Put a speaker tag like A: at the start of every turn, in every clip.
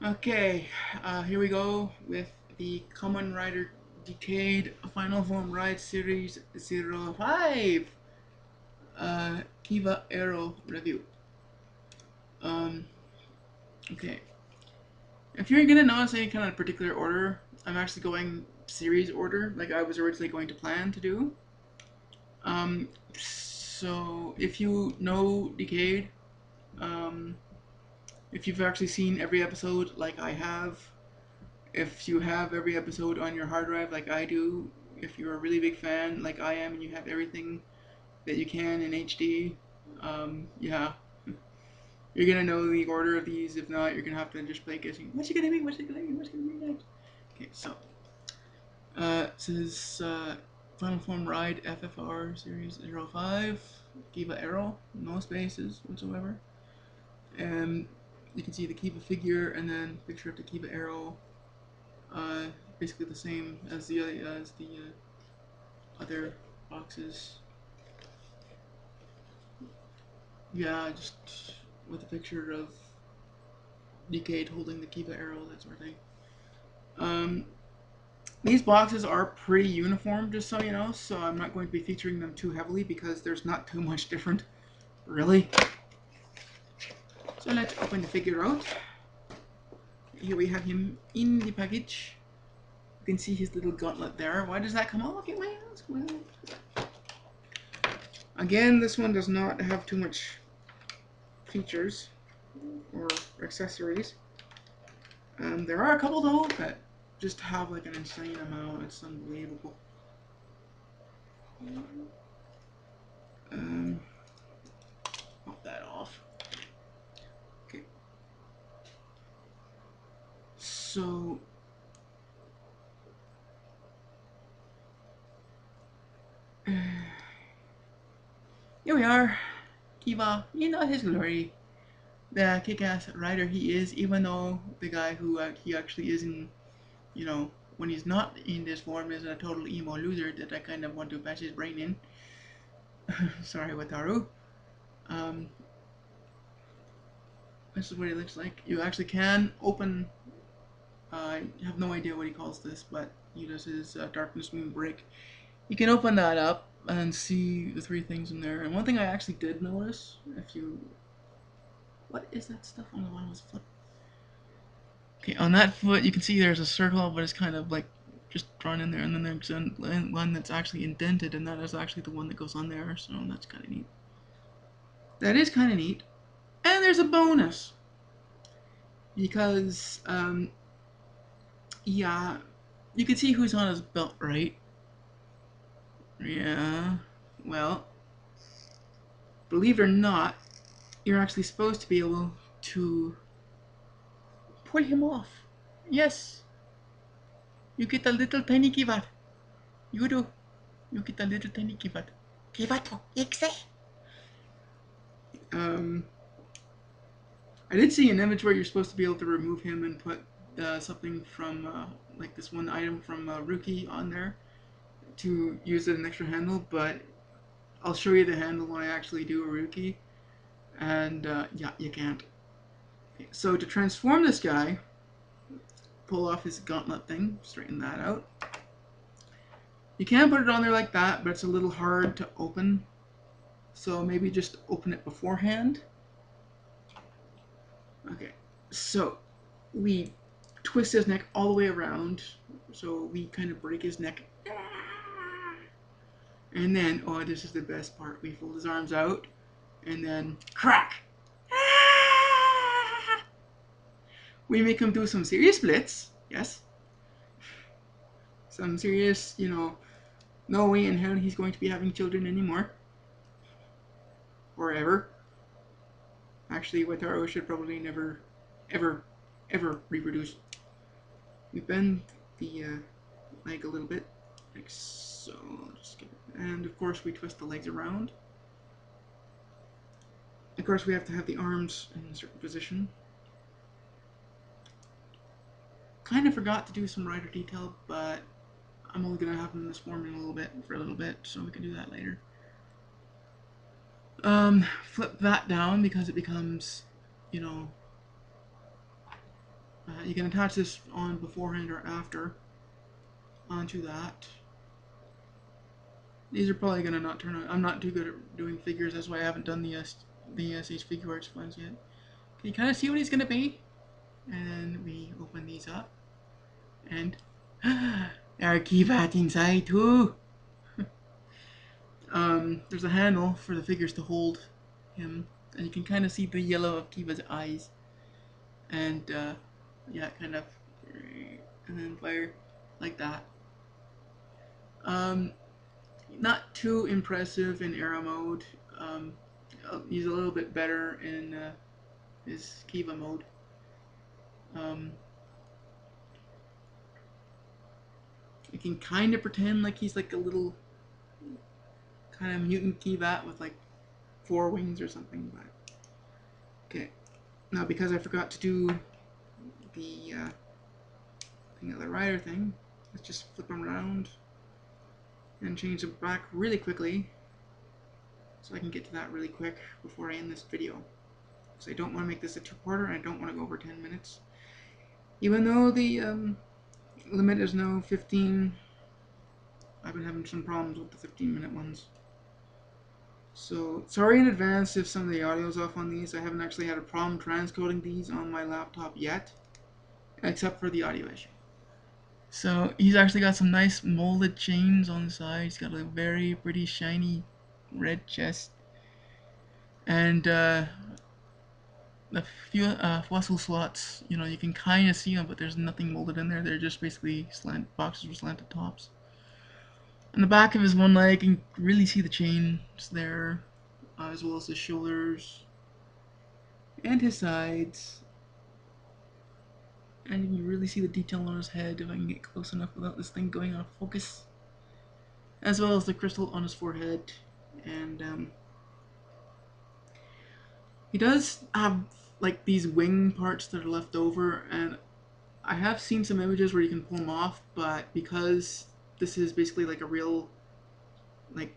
A: Okay, here we go with the Kamen Rider Decade Final Form Ride Series 05 KivaArrow review. Um, okay, if you're gonna notice any kind of particular order, I'm actually going series order, like I was originally going to plan to do. So if you know Decade, um, if you've actually seen every episode like I have, if you have every episode on your hard drive like I do, if you're a really big fan like I am and you have everything that you can in HD, yeah, you're gonna know the order of these. If not, you're gonna have to just play guessing. What's it gonna be? What's it gonna be? What's it gonna be next? Okay, so this is Final Form Ride FFR Series 05, KivaArrow, no spaces whatsoever. And you can see the Kiva figure and then picture of the KivaArrow. Basically the same as the other boxes. Yeah, just with a picture of Decade holding the KivaArrow, that sort of thing. Um, these boxes are pretty uniform, just so you know, so I'm not going to be featuring them too heavily because there's not too much different, really. So let's open the figure out. Here we have him in the package. You can see his little gauntlet there. Why does that come off? Okay, wait, let's go ahead. Again, this one does not have too much features or accessories. There are a couple though that just have like an insane amount. It's unbelievable. Um, Pop that off. Okay. So here we are. Kiva in all his glory. The kick-ass rider he is, even though the guy who he actually is in, you know, when he's not in this form is a total emo loser that I kind of want to bash his brain in. Sorry, Wataru. Um, this is what he looks like. You actually can open. I have no idea what he calls this, but he does his Darkness Moon break. You can open that up and see the three things in there. And one thing I actually did notice, if you, what is that stuff on the bottom of his foot? Okay, on that foot you can see there's a circle, but it's kind of like just drawn in there, and then there's one that's actually indented, and that is actually the one that goes on there. So that's kind of neat. That is kind of neat. And there's a bonus because yeah, you can see who's on his belt, right? Yeah. Well, believe it or not, you're actually supposed to be able to pull him off. Yes, you get a little tiny kivat. You do. You get a little tiny kivat. Kivato, ikse. Um, I did see an image where you're supposed to be able to remove him and put something from like this one item from Rookie on there to use as an extra handle, but I'll show you the handle when I actually do a Rookie, and yeah, you can't. Okay, so to transform this guy, pull off his gauntlet thing, straighten that out. You can put it on there like that, but it's a little hard to open, so maybe just open it beforehand. Okay, so we twist his neck all the way around, so we kind of break his neck. And then, oh, this is the best part. We fold his arms out, and then crack. We make him do some serious splits. Yes, some serious, you know, no way in hell he's going to be having children anymore. Or ever. Actually, Wataru should probably never, ever, ever reproduce. We bend the leg a little bit, like so. Just get it. And of course, we twist the legs around. Of course, we have to have the arms in a certain position. Kind of forgot to do some rider detail, but I'm only going to have them in this form in a little bit, for a little bit, so we can do that later. Flip that down because it becomes, you know, You can attach this on beforehand or after onto that. These are probably gonna not turn on. I'm not too good at doing figures, that's why I haven't done the these figure arts ones yet. Can you kind of see what he's gonna be? And we open these up, and there are Kiva inside too. There's a handle for the figures to hold him, and you can kind of see the yellow of Kiva's eyes, and yeah, kind of, and then fire like that. Not too impressive in arrow mode. He's a little bit better in his Kiva mode. You can kind of pretend like he's like a little kind of mutant Kiva with like 4 wings or something. But okay, now because I forgot to do the thing of the rider thing, let's just flip him around and change them back really quickly so I can get to that really quick before I end this video. So I don't want to make this a 2-parter, and I don't want to go over 10 minutes. Even though the limit is now 15, I've been having some problems with the 15-minute ones. So sorry in advance if some of the audio's off on these. I haven't actually had a problem transcoding these on my laptop yet, except for the audio issue. So he's actually got some nice molded chains on the side. He's got a very pretty shiny red chest, and the few fossil slots, you know, you can kind of see them, but there's nothing molded in there. They're just basically boxes with slanted tops. On the back of his one leg, you can really see the chains there, as well as his shoulders and his sides. And you can really see the detail on his head if I can get close enough without this thing going out of focus. As well as the crystal on his forehead. And he does have like these wing parts that are left over, and I have seen some images where you can pull them off, but because this is basically like a real like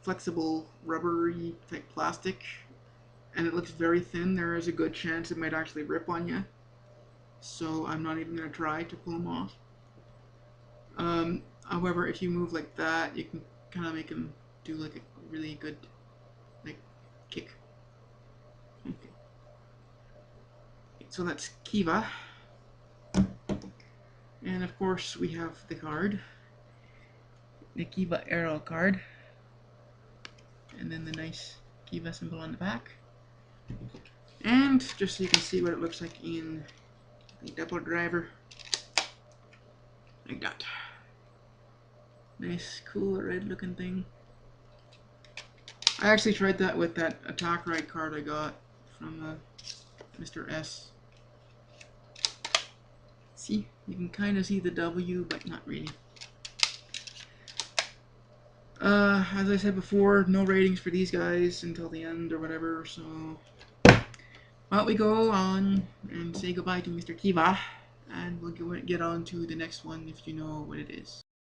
A: flexible rubbery type plastic and it looks very thin, there is a good chance it might actually rip on you. So I'm not even going to try to pull them off. However, if you move like that, you can kind of make him do like a really good like kick. Okay. So that's Kiva. And of course we have the card, the KivaArrow card, and then the nice Kiva symbol on the back. And just so you can see what it looks like in the double driver, like that. Nice, cool, red looking thing. I actually tried that with that attack ride card I got from Mr. S. See, you can kind of see the W, but not really. As I said before, no ratings for these guys until the end or whatever, so why don't we go on and say goodbye to Mr. Kiva, and we'll get on to the next one if you know what it is.